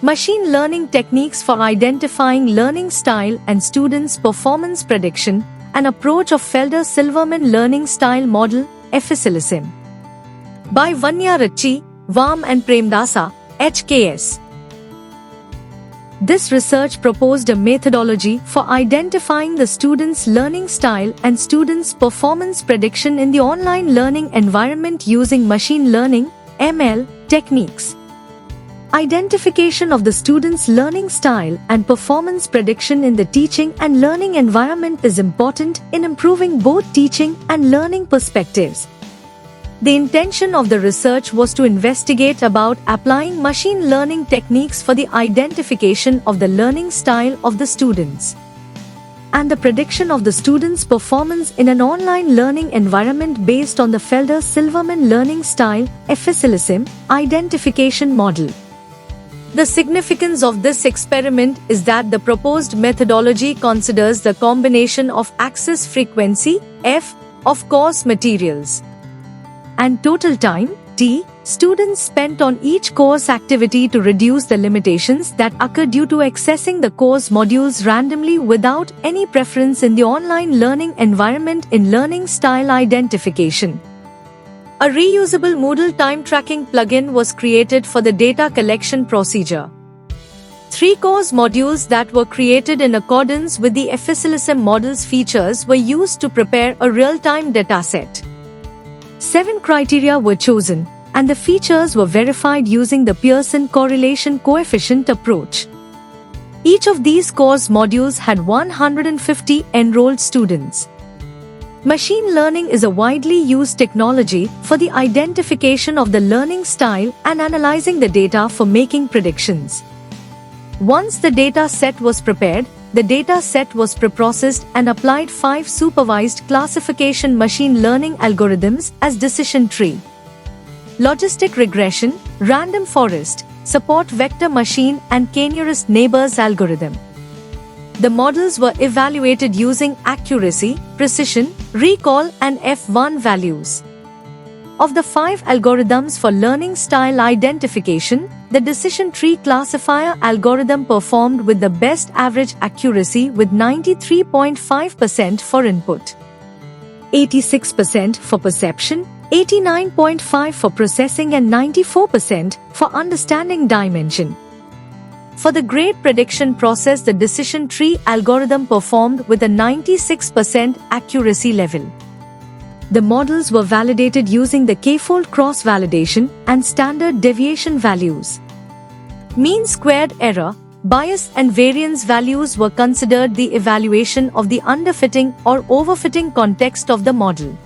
Machine learning techniques for identifying learning style and students' performance prediction, an approach of Felder-Silverman Learning Style Model, FSLSM. By Vanya Rachi, Vam and Premdasa, HKS. This research proposed a methodology for identifying the students' learning style and students' performance prediction in the online learning environment using machine learning, ML, techniques. Identification of the student's learning style and performance prediction in the teaching and learning environment is important in improving both teaching and learning perspectives. The intention of the research was to investigate about applying machine learning techniques for the identification of the learning style of the students and the prediction of the students' performance in an online learning environment based on the Felder-Silverman Learning Style, FSLSM, identification model. The significance of this experiment is that the proposed methodology considers the combination of access frequency, F, of course materials, and total time, T, students spent on each course activity to reduce the limitations that occur due to accessing the course modules randomly without any preference in the online learning environment in learning style identification. A reusable Moodle time tracking plugin was created for the data collection procedure. 3 course modules that were created in accordance with the FSLSM model's features were used to prepare a real-time dataset. 7 criteria were chosen, and the features were verified using the Pearson correlation coefficient approach. Each of these course modules had 150 enrolled students. Machine learning is a widely used technology for the identification of the learning style and analyzing the data for making predictions. Once the data set was prepared, the data set was preprocessed and applied 5 supervised classification machine learning algorithms as decision tree, logistic regression, random forest, support vector machine and k-nearest neighbors algorithm. The models were evaluated using accuracy, precision, recall and F1 values. Of the 5 algorithms for learning style identification, the decision tree classifier algorithm performed with the best average accuracy with 93.5% for input, 86% for perception, 89.5% for processing and 94% for understanding dimension. For the grade prediction process, the decision tree algorithm performed with a 96% accuracy level. The models were validated using the k-fold cross-validation and standard deviation values. Mean squared error, bias and variance values were considered the evaluation of the underfitting or overfitting context of the model.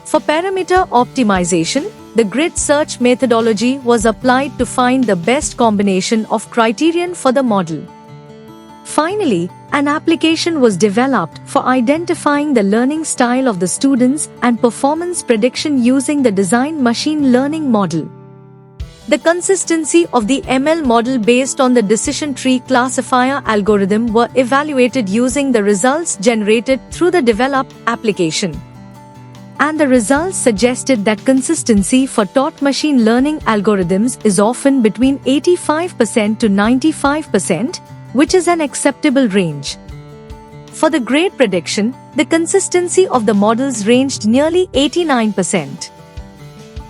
For parameter optimization, the grid search methodology was applied to find the best combination of criterion for the model. Finally, an application was developed for identifying the learning style of the students and performance prediction using the design machine learning model. The consistency of the ML model based on the decision tree classifier algorithm were evaluated using the results generated through the developed application. And the results suggested that consistency for taught machine learning algorithms is often between 85% to 95%, which is an acceptable range. For the grade prediction, the consistency of the models ranged nearly 89%.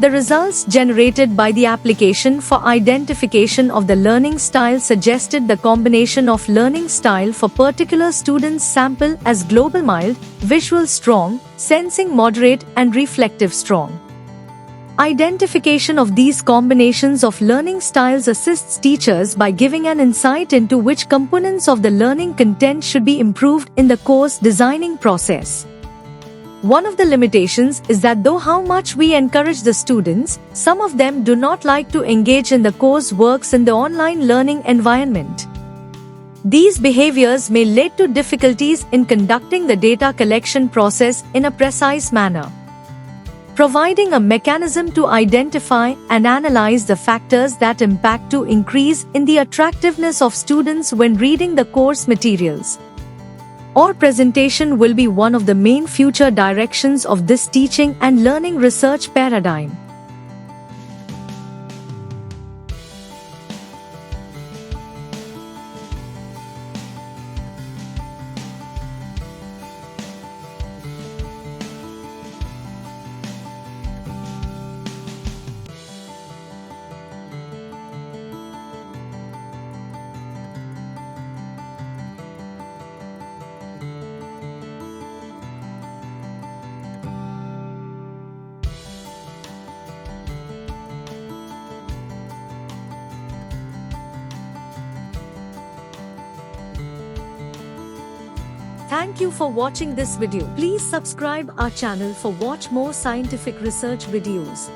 The results generated by the application for identification of the learning style suggested the combination of learning style for particular students' sample as global mild, visual strong, sensing moderate and reflective strong. Identification of these combinations of learning styles assists teachers by giving an insight into which components of the learning content should be improved in the course designing process. One of the limitations is that though how much we encourage the students, some of them do not like to engage in the course works in the online learning environment. These behaviors may lead to difficulties in conducting the data collection process in a precise manner. Providing a mechanism to identify and analyze the factors that impact to increase in the attractiveness of students when reading the course materials or presentation will be one of the main future directions of this teaching and learning research paradigm. Thank you for watching this video. Please subscribe our channel for watch more scientific research videos.